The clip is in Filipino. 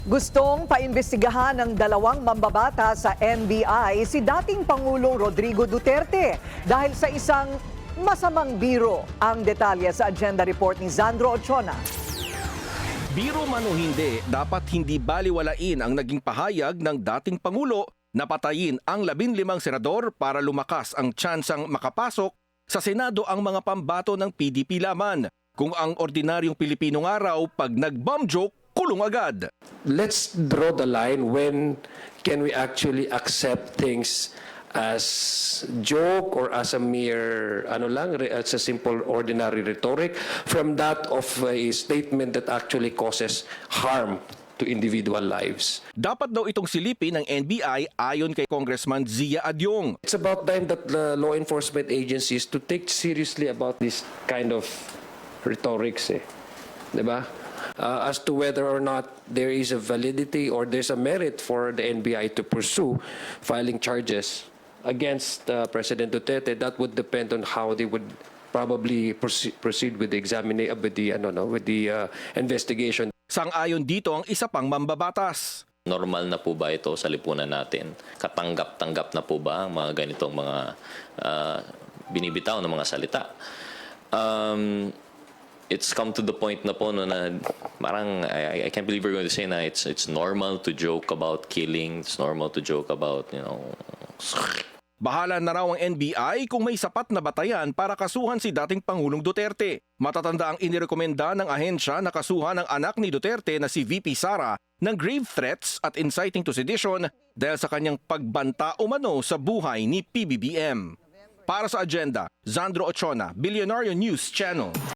Gustong paimbestigahan ng dalawang mambabata sa NBI si dating Pangulong Rodrigo Duterte dahil sa isang masamang biro. Ang detalye sa agenda report ni Zandro Ochona. Biro man o hindi, dapat hindi baliwalain ang naging pahayag ng dating Pangulo na patayin ang 15 senador para lumakas ang tsansang makapasok sa Senado ang mga pambato ng PDP laman. Kung ang ordinaryong Pilipino nga raw, pag nag-bomb joke, kulong agad. Let's draw the line when can we actually accept things as joke or as a mere as a simple ordinary rhetoric from that of a statement that actually causes harm to individual lives. Dapat daw itong silipin ng NBI ayon kay Congressman Zia Adyong. It's about time that the law enforcement agencies to take seriously about this kind of rhetorics, diba? As to whether or not there is a validity or there's a merit for the NBI to pursue filing charges against President Duterte, that would depend on how they would probably proceed with the investigation. Sang-ayon dito ang isa pang mambabatas. Normal na po ba ito sa lipunan natin? Katanggap-tanggap na po ba ang mga ganitong mga binibitaw ng mga salita? It's come to the point na po no, na parang I can't believe we're going to say na it's normal to joke about killing, it's normal to joke about, Bahala na raw ang NBI kung may sapat na batayan para kasuhan si dating Pangulong Duterte. Matatanda ang inirekomenda ng ahensya na kasuhan ng anak ni Duterte na si VP Sara ng grave threats at inciting to sedition dahil sa kanyang pagbanta umano sa buhay ni PBBM. Para sa agenda, Zandro Ochona, Billionaire News Channel.